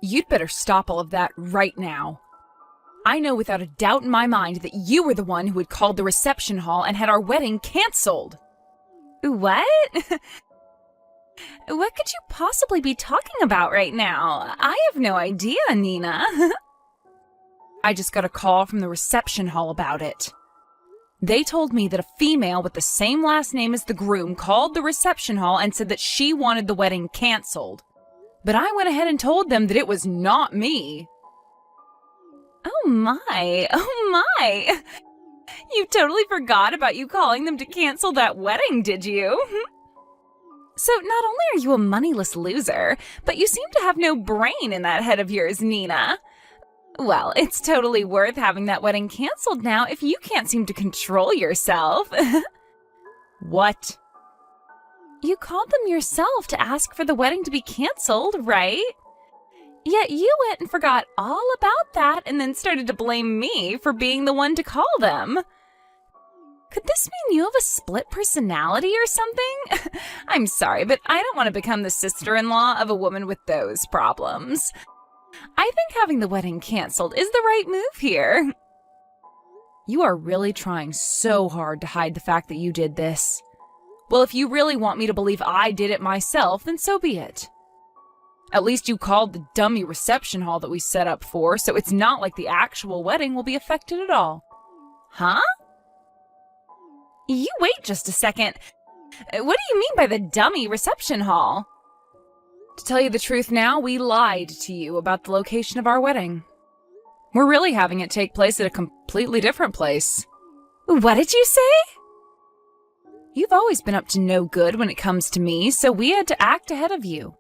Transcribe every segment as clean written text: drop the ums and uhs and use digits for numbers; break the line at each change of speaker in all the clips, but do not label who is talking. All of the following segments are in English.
You'd better stop all of that right now. I know without a doubt in my mind that you were the one who had called the reception hall and had our wedding canceled.
What? What could you possibly be talking about right now? I have no idea, Nina.
I just got a call from the reception hall about it. They told me that a female with the same last name as the groom called the reception hall and said that she wanted the wedding canceled. But I went ahead and told them that it was not me.
Oh my. You totally forgot about you calling them to cancel that wedding, did you? So not only are you a moneyless loser, but you seem to have no brain in that head of yours, Nina. Well, it's totally worth having that wedding canceled now if you can't seem to control yourself.
What?
You called them yourself to ask for the wedding to be canceled, right? Yet you went and forgot all about that and then started to blame me for being the one to call them. Could this mean you have a split personality or something? I'm sorry, but I don't want to become the sister-in-law of a woman with those problems. I think having the wedding canceled is the right move here.
You are really trying so hard to hide the fact that you did this. Well, if you really want me to believe I did it myself, then so be it. At least you called the dummy reception hall that we set up for, so it's not like the actual wedding will be affected at all.
Huh? You wait just a second. What do you mean by the dummy reception hall?
To tell you the truth now, we lied to you about the location of our wedding. We're really having it take place at a completely different place.
What did you say?
You've always been up to no good when it comes to me, so we had to act ahead of you.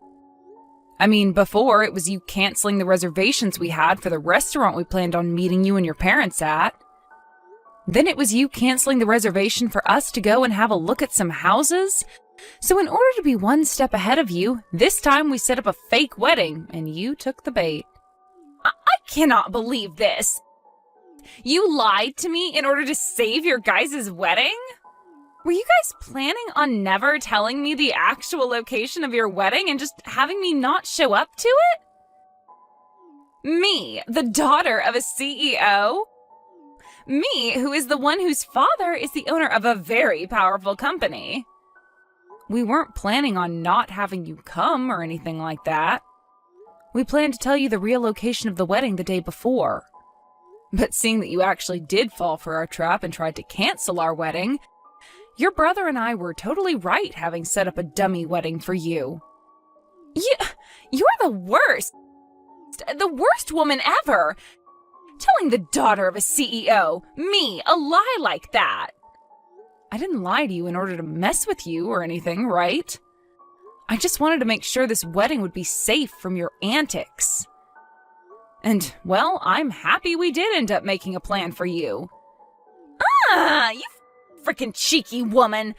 I mean, before, it was you canceling the reservations we had for the restaurant we planned on meeting you and your parents at. Then it was you canceling the reservation for us to go and have a look at some houses. So in order to be one step ahead of you, this time we set up a fake wedding, and you took the bait.
I cannot believe this. You lied to me in order to save your guys' wedding? Were you guys planning on never telling me the actual location of your wedding and just having me not show up to it? Me, the daughter of a CEO? Me, who is the one whose father is the owner of a very powerful company.
We weren't planning on not having you come or anything like that. We planned to tell you the real location of the wedding the day before. But seeing that you actually did fall for our trap and tried to cancel our wedding, your brother and I were totally right having set up a dummy wedding for you.
You're the worst. The worst woman ever. Telling the daughter of a CEO, me, a lie like that.
I didn't lie to you in order to mess with you or anything, right? I just wanted to make sure this wedding would be safe from your antics. And, well, I'm happy we did end up making a plan for you.
You freaking cheeky woman.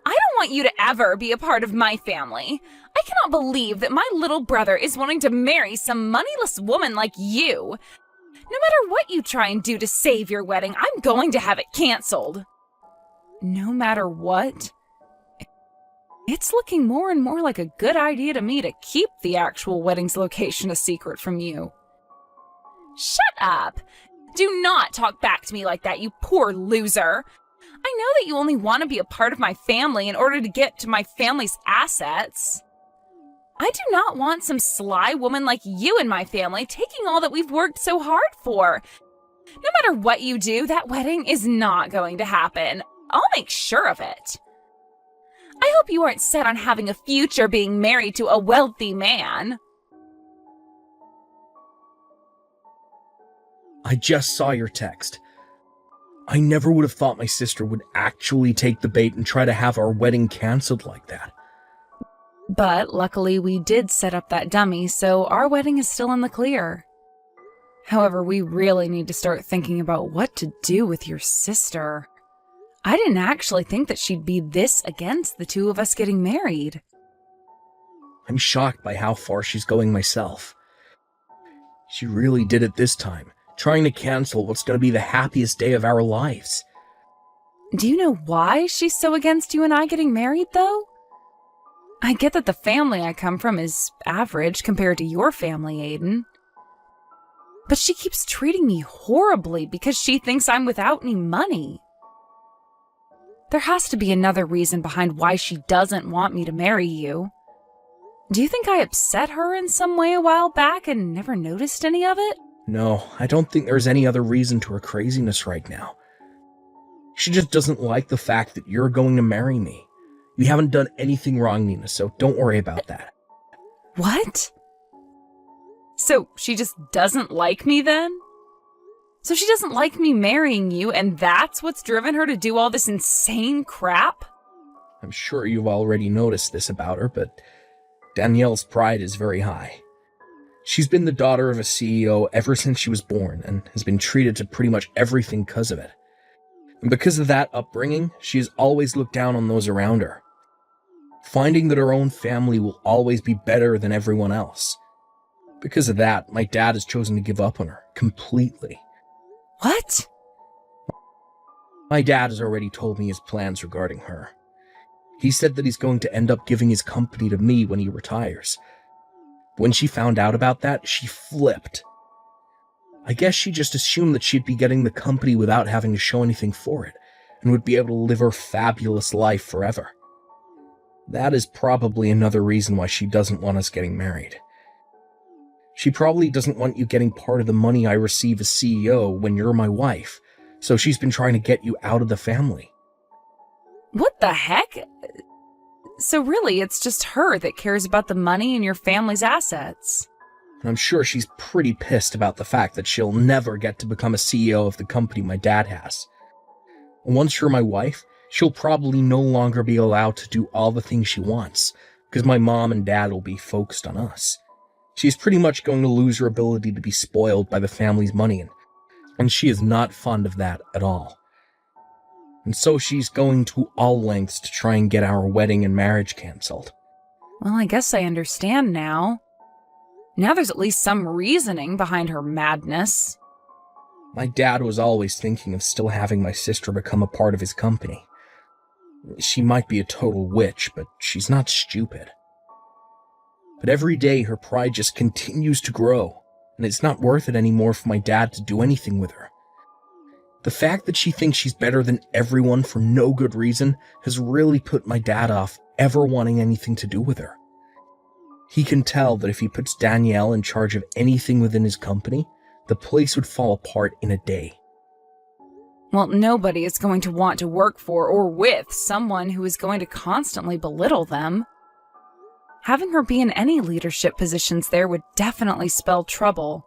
I don't want you to ever be a part of my family. I cannot believe that my little brother is wanting to marry some moneyless woman like you. No matter what you try and do to save your wedding, I'm going to have it canceled.
No matter what? It's looking more and more like a good idea to me to keep the actual wedding's location a secret from you.
Shut up! Do not talk back to me like that, you poor loser. I know that you only want to be a part of my family in order to get to my family's assets. I do not want some sly woman like you in my family taking all that we've worked so hard for. No matter what you do, that wedding is not going to happen. I'll make sure of it. I hope you aren't set on having a future being married to a wealthy man.
I just saw your text. I never would have thought my sister would actually take the bait and try to have our wedding canceled like that.
But luckily we did set up that dummy, so our wedding is still in the clear. However, we really need to start thinking about what to do with your sister. I didn't actually think that she'd be this against the two of us getting married.
I'm shocked by how far she's going myself. She really did it this time, trying to cancel what's going to be the happiest day of our lives.
Do you know why she's so against you and I getting married, though? I get that the family I come from is average compared to your family, Aiden. But she keeps treating me horribly because she thinks I'm without any money. There has to be another reason behind why she doesn't want me to marry you. Do you think I upset her in some way a while back and never noticed any of it?
No, I don't think there's any other reason to her craziness right now. She just doesn't like the fact that you're going to marry me. You haven't done anything wrong, Nina, so don't worry about that.
What? So she just doesn't like me then? So she doesn't like me marrying you, and that's what's driven her to do all this insane crap?
I'm sure you've already noticed this about her, but Danielle's pride is very high. She's been the daughter of a CEO ever since she was born, and has been treated to pretty much everything because of it. And because of that upbringing, she has always looked down on those around her, finding that her own family will always be better than everyone else. Because of that, my dad has chosen to give up on her completely.
What?
My dad has already told me his plans regarding her. He said that he's going to end up giving his company to me when he retires. When she found out about that, she flipped. I guess she just assumed that she'd be getting the company without having to show anything for it, and would be able to live her fabulous life forever. That is probably another reason why she doesn't want us getting married. She probably doesn't want you getting part of the money I receive as CEO when you're my wife, so she's been trying to get you out of the family.
What the heck? So really, it's just her that cares about the money and your family's assets.
I'm sure she's pretty pissed about the fact that she'll never get to become a CEO of the company my dad has. Once you're my wife, she'll probably no longer be allowed to do all the things she wants, because my mom and dad will be focused on us. She's pretty much going to lose her ability to be spoiled by the family's money, and she is not fond of that at all. And so she's going to all lengths to try and get our wedding and marriage cancelled.
Well, I guess I understand now. Now there's at least some reasoning behind her madness.
My dad was always thinking of still having my sister become a part of his company. She might be a total witch, but she's not stupid. But every day her pride just continues to grow, and it's not worth it anymore for my dad to do anything with her. The fact that she thinks she's better than everyone for no good reason has really put my dad off ever wanting anything to do with her. He can tell that if he puts Danielle in charge of anything within his company, the place would fall apart in a day.
Well, nobody is going to want to work for or with someone who is going to constantly belittle them. Having her be in any leadership positions there would definitely spell trouble.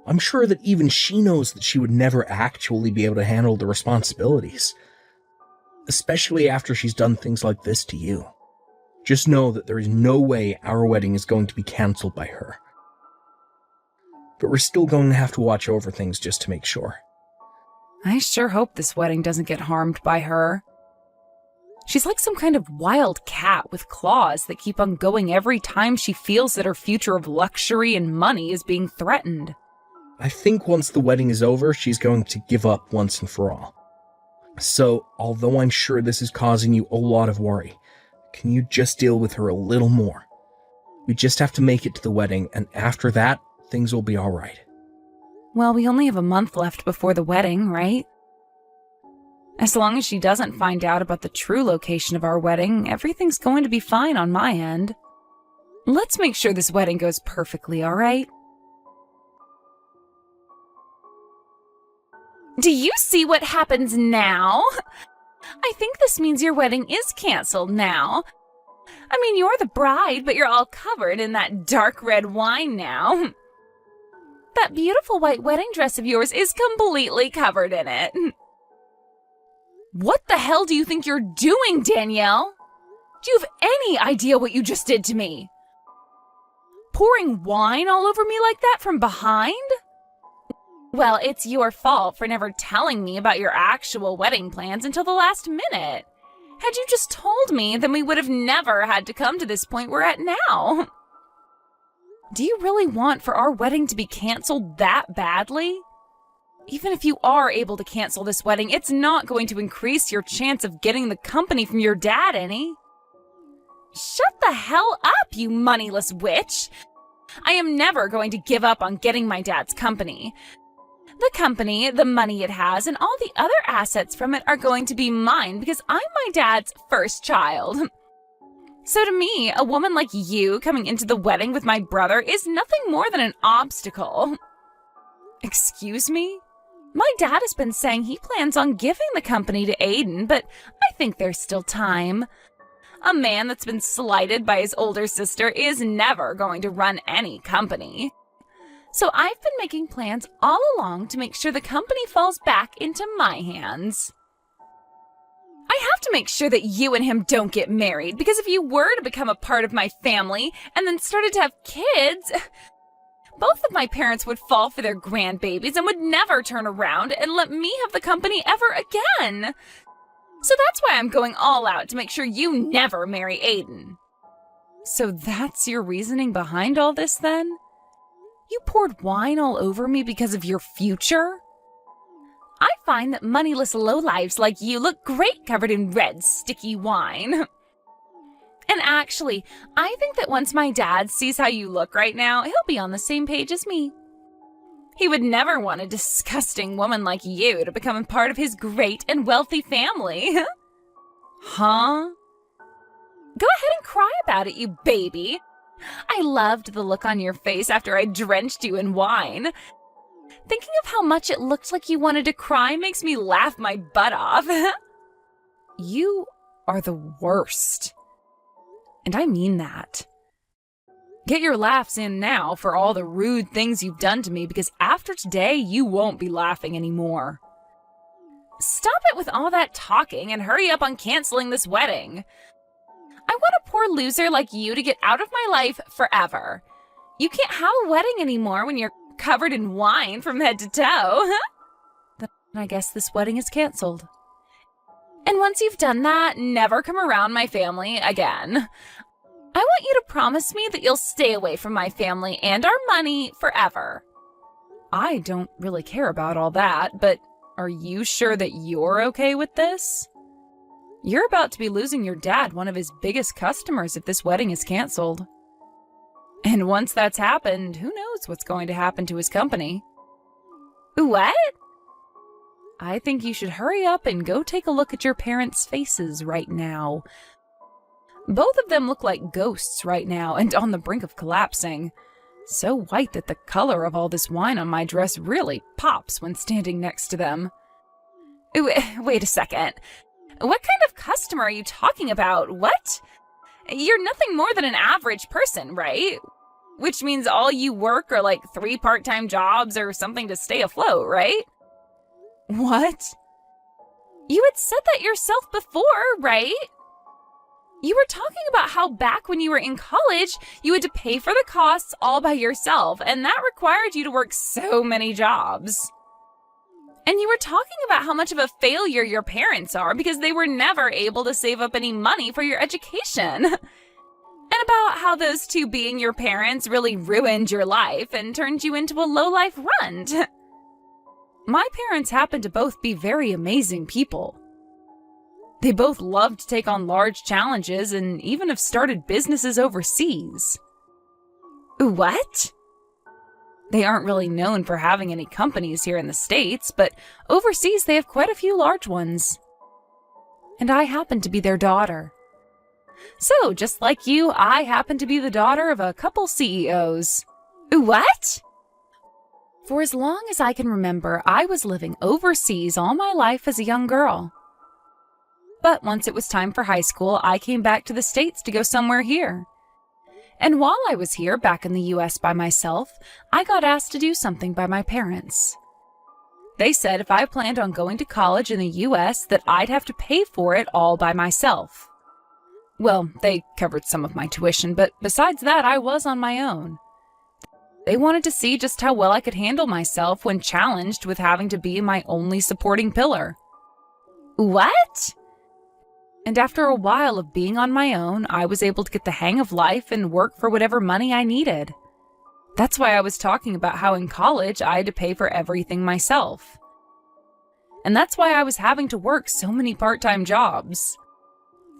I'm sure that even she knows that she would never actually be able to handle the responsibilities. Especially after she's done things like this to you. Just know that there is no way our wedding is going to be cancelled by her. But we're still going to have to watch over things just to make sure.
I sure hope this wedding doesn't get harmed by her. She's like some kind of wild cat with claws that keep on going every time she feels that her future of luxury and money is being threatened.
I think once the wedding is over, she's going to give up once and for all. So, although I'm sure this is causing you a lot of worry, can you just deal with her a little more? We just have to make it to the wedding, and after that, things will be alright.
Well, we only have a month left before the wedding, right? As long as she doesn't find out about the true location of our wedding, everything's going to be fine on my end. Let's make sure this wedding goes perfectly, alright?
Do you see what happens now? I think this means your wedding is canceled now. I mean, you're the bride, but you're all covered in that dark red wine now. That beautiful white wedding dress of yours is completely covered in it. What the hell do you think you're doing, Danielle? Do you have any idea what you just did to me? Pouring wine all over me like that from behind? Well, it's your fault for never telling me about your actual wedding plans until the last minute. Had you just told me, then we would have never had to come to this point we're at now.
Do you really want for our wedding to be canceled that badly? Even if you are able to cancel this wedding, it's not going to increase your chance of getting the company from your dad any.
Shut the hell up, you moneyless witch! I am never going to give up on getting my dad's company. The company, the money it has, and all the other assets from it are going to be mine because I'm my dad's first child. So to me, a woman like you coming into the wedding with my brother is nothing more than an obstacle. Excuse me? My dad has been saying he plans on giving the company to Aiden, but I think there's still time. A man that's been slighted by his older sister is never going to run any company. So I've been making plans all along to make sure the company falls back into my hands. I have to make sure that you and him don't get married, because if you were to become a part of my family and then started to have kids, both of my parents would fall for their grandbabies and would never turn around and let me have the company ever again. So that's why I'm going all out to make sure you never marry Aiden.
So that's your reasoning behind all this, then? You poured wine all over me because of your future?
I find that moneyless lowlives like you look great covered in red, sticky wine. And actually, I think that once my dad sees how you look right now, he'll be on the same page as me. He would never want a disgusting woman like you to become a part of his great and wealthy family.
Huh?
Go ahead and cry about it, you baby. I loved the look on your face after I drenched you in wine. Thinking of how much it looked like you wanted to cry makes me laugh my butt off.
You are the worst. And I mean that. Get your laughs in now for all the rude things you've done to me, because after today, you won't be laughing anymore.
Stop it with all that talking and hurry up on canceling this wedding. I want a poor loser like you to get out of my life forever. You can't have a wedding anymore when you're covered in wine from head to toe.
Then I guess this wedding is canceled.
And once you've done that, never come around my family again. I want you to promise me that you'll stay away from my family and our money forever.
I don't really care about all that, but are you sure that you're okay with this? You're about to be losing your dad, one of his biggest customers, if this wedding is canceled. And once that's happened, who knows what's going to happen to his company?
What?
I think you should hurry up and go take a look at your parents' faces right now. Both of them look like ghosts right now and on the brink of collapsing. So white that the color of all this wine on my dress really pops when standing next to them.
Wait a second. What kind of customer are you talking about? What? You're nothing more than an average person, right? Which means all you work are like 3 part-time jobs or something to stay afloat, right?
What?
You had said that yourself before, right? You were talking about how back when you were in college, you had to pay for the costs all by yourself, and that required you to work so many jobs. And you were talking about how much of a failure your parents are because they were never able to save up any money for your education. And about how those two being your parents really ruined your life and turned you into a low-life runt.
My parents happen to both be very amazing people. They both love to take on large challenges and even have started businesses overseas.
What?
They aren't really known for having any companies here in the States, but overseas they have quite a few large ones. And I happen to be their daughter. So, just like you, I happen to be the daughter of a couple CEOs.
What?
For as long as I can remember, I was living overseas all my life as a young girl. But once it was time for high school, I came back to the States to go somewhere here. And while I was here back in the US by myself, I got asked to do something by my parents. They said if I planned on going to college in the US that I'd have to pay for it all by myself. Well, they covered some of my tuition, but besides that, I was on my own. They wanted to see just how well I could handle myself when challenged with having to be my only supporting pillar.
What?
And after a while of being on my own, I was able to get the hang of life and work for whatever money I needed. That's why I was talking about how in college I had to pay for everything myself. And that's why I was having to work so many part-time jobs.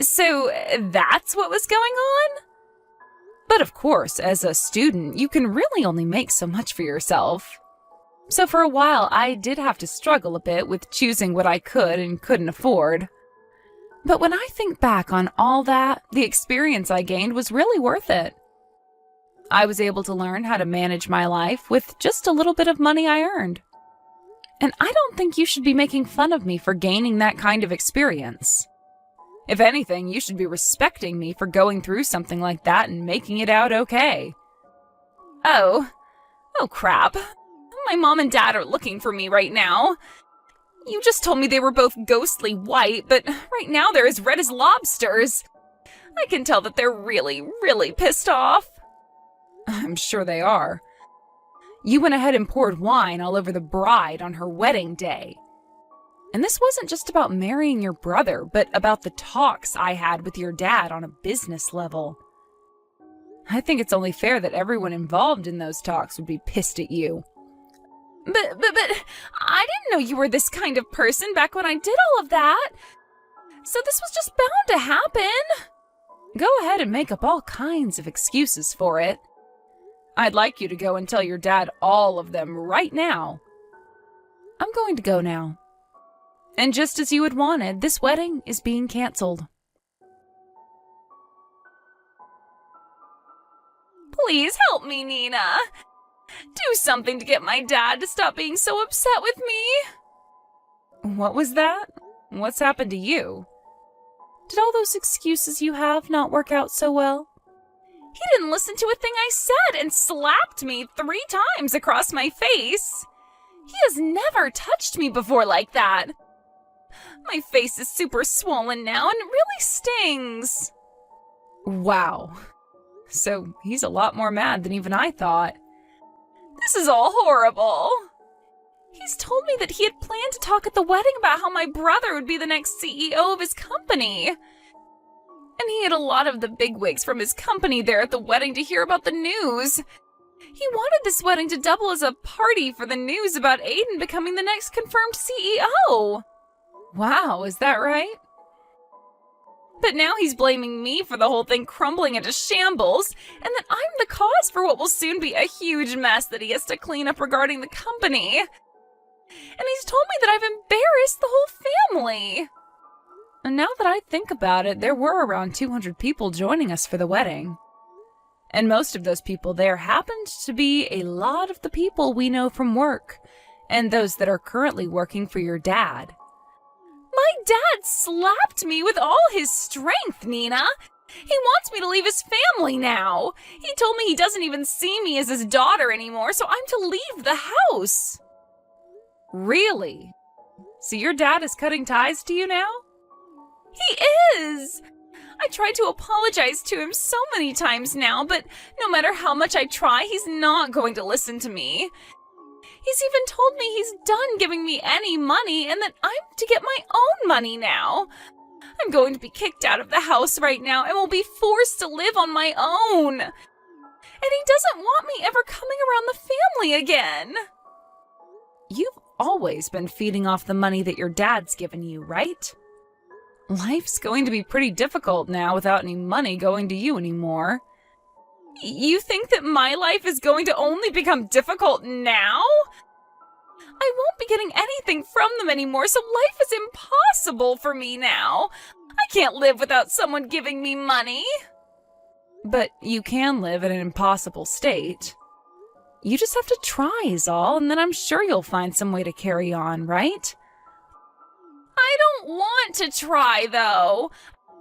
So that's what was going on? But of course, as a student, you can really only make so much for yourself. So for a while, I did have to struggle a bit with choosing what I could and couldn't afford. But when I think back on all that, the experience I gained was really worth it. I was able to learn how to manage my life with just a little bit of money I earned. And I don't think you should be making fun of me for gaining that kind of experience. If anything, you should be respecting me for going through something like that and making it out okay. Oh crap. My mom and dad are looking for me right now. You just told me they were both ghostly white, but right now they're as red as lobsters. I can tell that they're really, really pissed off. I'm sure they are. You went ahead and poured wine all over the bride on her wedding day. And this wasn't just about marrying your brother, but about the talks I had with your dad on a business level. I think it's only fair that everyone involved in those talks would be pissed at you. But, I didn't know you were this kind of person back when I did all of that. So this was just bound to happen. Go ahead and make up all kinds of excuses for it. I'd like you to go and tell your dad all of them right now. I'm going to go now. And just as you had wanted, this wedding is being canceled. Please help me, Nina. Do something to get my dad to stop being so upset with me. What was that? What's happened to you? Did all those excuses you have not work out so well? He didn't listen to a thing I said and slapped me 3 times across my face. He has never touched me before like that. My face is super swollen now and it really stings. Wow. So he's a lot more mad than even I thought. This is all horrible. He's told me that he had planned to talk at the wedding about how my brother would be the next CEO of his company. And he had a lot of the bigwigs from his company there at the wedding to hear about the news. He wanted this wedding to double as a party for the news about Aiden becoming the next confirmed CEO. Wow, is that right? But now he's blaming me for the whole thing crumbling into shambles, and that I'm the cause for what will soon be a huge mess that he has to clean up regarding the company. And he's told me that I've embarrassed the whole family. And now that I think about it, there were around 200 people joining us for the wedding. And most of those people there happened to be a lot of the people we know from work, and those that are currently working for your dad. My dad slapped me with all his strength, Nina. He wants me to leave his family now. He told me he doesn't even see me as his daughter anymore, so I'm to leave the house. Really? So your dad is cutting ties to you now? He is! I tried to apologize to him so many times now, but no matter how much I try, he's not going to listen to me. He's even told me he's done giving me any money and that I'm to get my own money now. I'm going to be kicked out of the house right now and will be forced to live on my own. And he doesn't want me ever coming around the family again. You've always been feeding off the money that your dad's given you, right? Life's going to be pretty difficult now without any money going to you anymore. You think that my life is going to only become difficult now? I won't be getting anything from them anymore, so life is impossible for me now. I can't live without someone giving me money. But you can live in an impossible state. You just have to try is all, and then I'm sure you'll find some way to carry on, right? I don't want to try, though.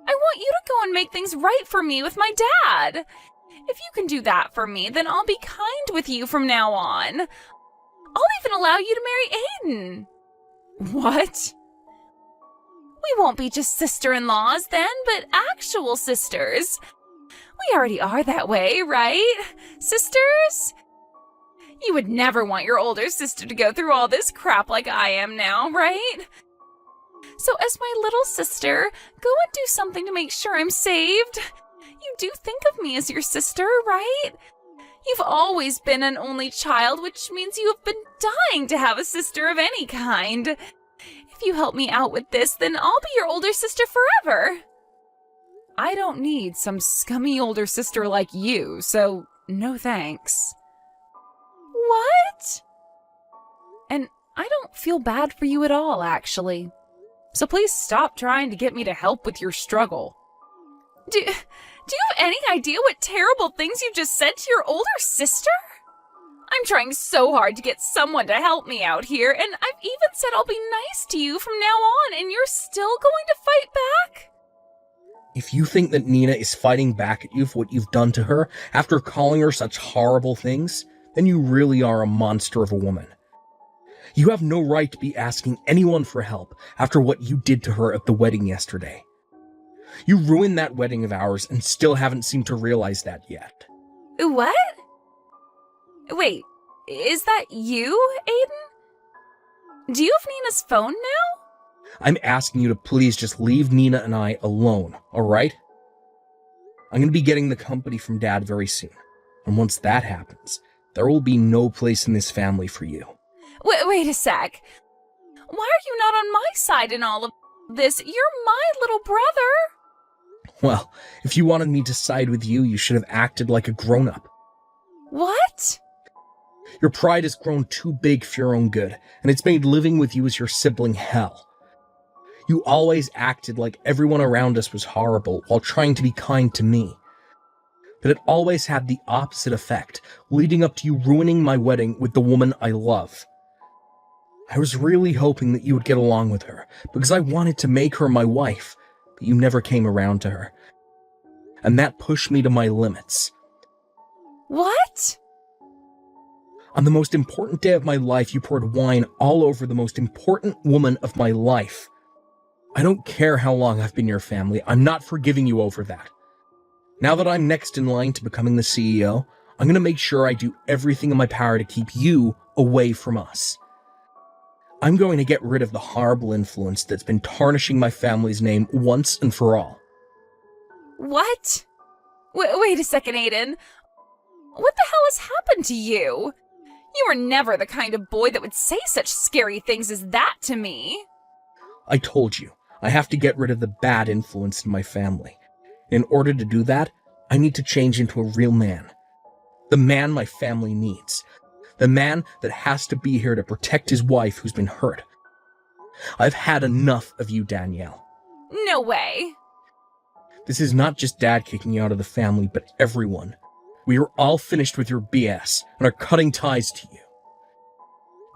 I want you to go and make things right for me with my dad. If you can do that for me, then I'll be kind with you from now on. I'll even allow you to marry Aiden. What? We won't be just sister-in-laws then, but actual sisters. We already are that way, right? Sisters? You would never want your older sister to go through all this crap like I am now, right? So as my little sister, go and do something to make sure I'm saved. You do think of me as your sister, right? You've always been an only child, which means you have been dying to have a sister of any kind. If you help me out with this, then I'll be your older sister forever.
I don't need some scummy older sister like you, so no thanks.
What?
And I don't feel bad for you at all, actually. So please stop trying to get me to help with your struggle.
Do you have any idea what terrible things you just said to your older sister? I'm trying so hard to get someone to help me out here, and I've even said I'll be nice to you from now on, and you're still going to fight back?
If you think that Nina is fighting back at you for what you've done to her after calling her such horrible things, then you really are a monster of a woman. You have no right to be asking anyone for help after what you did to her at the wedding yesterday. You ruined that wedding of ours and still haven't seemed to realize that yet.
What? Wait, is that you, Aiden? Do you have Nina's phone now?
I'm asking you to please just leave Nina and I alone, alright? I'm going to be getting the company from Dad very soon. And once that happens, there will be no place in this family for you.
Wait a sec. Why are you not on my side in all of this? You're my little brother.
Well, if you wanted me to side with you, you should have acted like a grown-up.
What?
Your pride has grown too big for your own good, and it's made living with you as your sibling hell. You always acted like everyone around us was horrible while trying to be kind to me. But it always had the opposite effect, leading up to you ruining my wedding with the woman I love. I was really hoping that you would get along with her, because I wanted to make her my wife, but you never came around to her. And that pushed me to my limits.
What?
On the most important day of my life, you poured wine all over the most important woman of my life. I don't care how long I've been your family, I'm not forgiving you over that. Now that I'm next in line to becoming the CEO, I'm going to make sure I do everything in my power to keep you away from us. I'm going to get rid of the horrible influence that's been tarnishing my family's name once and for all.
What? Wait a second, Aiden. What the hell has happened to you? You were never the kind of boy that would say such scary things as that to me.
I told you, I have to get rid of the bad influence in my family. In order to do that, I need to change into a real man. The man my family needs. The man that has to be here to protect his wife who's been hurt. I've had enough of you, Danielle.
No way.
This is not just Dad kicking you out of the family, but everyone. We are all finished with your BS and are cutting ties to you.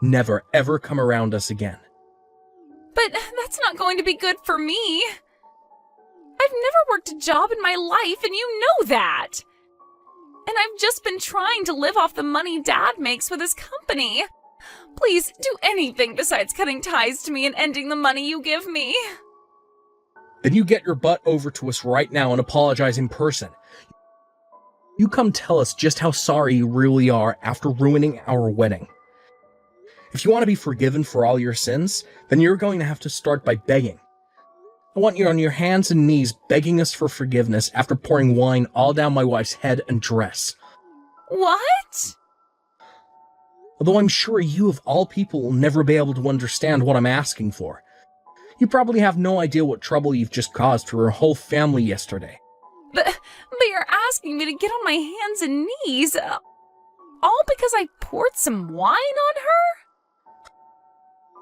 Never, ever come around us again.
But that's not going to be good for me. I've never worked a job in my life, and you know that. And I've just been trying to live off the money Dad makes with his company. Please do anything besides cutting ties to me and ending the money you give me.
Then you get your butt over to us right now and apologize in person. You come tell us just how sorry you really are after ruining our wedding. If you want to be forgiven for all your sins, then you're going to have to start by begging. I want you on your hands and knees begging us for forgiveness after pouring wine all down my wife's head and dress.
What?
Although I'm sure you of all people will never be able to understand what I'm asking for. You probably have no idea what trouble you've just caused for your whole family yesterday.
But you're asking me to get on my hands and knees, all because I poured some wine on her?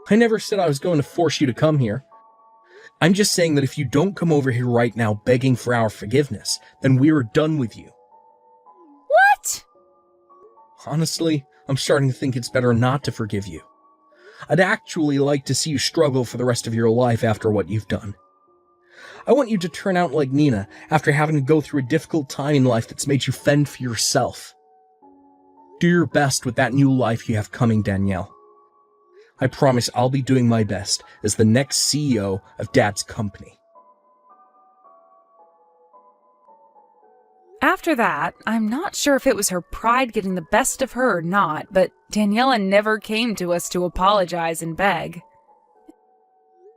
I never said I was going to force you to come here. I'm just saying that if you don't come over here right now begging for our forgiveness, then we're done with you.
What?
Honestly, I'm starting to think it's better not to forgive you. I'd actually like to see you struggle for the rest of your life after what you've done. I want you to turn out like Nina after having to go through a difficult time in life that's made you fend for yourself. Do your best with that new life you have coming, Danielle. I promise I'll be doing my best as the next CEO of Dad's company.
After that, I'm not sure if it was her pride getting the best of her or not, but Daniela never came to us to apologize and beg.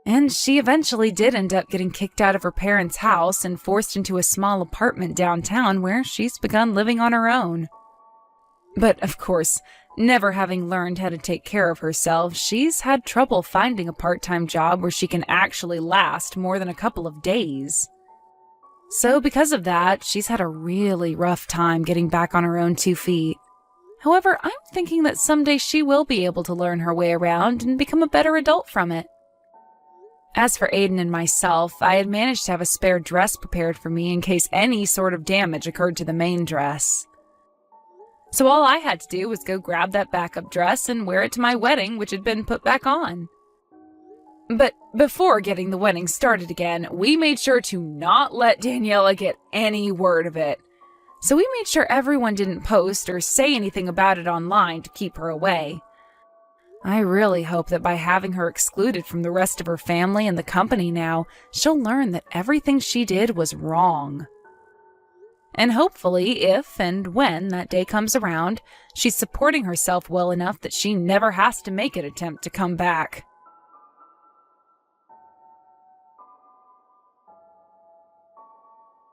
And she eventually did end up getting kicked out of her parents' house and forced into a small apartment downtown where she's begun living on her own. But, of course, never having learned how to take care of herself, she's had trouble finding a part-time job where she can actually last more than a couple of days. So because of that, she's had a really rough time getting back on her own 2 feet. However, I'm thinking that someday she will be able to learn her way around and become a better adult from it. As for Aiden and myself, I had managed to have a spare dress prepared for me in case any sort of damage occurred to the main dress. So all I had to do was go grab that backup dress and wear it to my wedding, which had been put back on. But before getting the wedding started again, we made sure to not let Daniela get any word of it. So we made sure everyone didn't post or say anything about it online to keep her away. I really hope that by having her excluded from the rest of her family and the company now, she'll learn that everything she did was wrong. And hopefully, if and when that day comes around, she's supporting herself well enough that she never has to make an attempt to come back.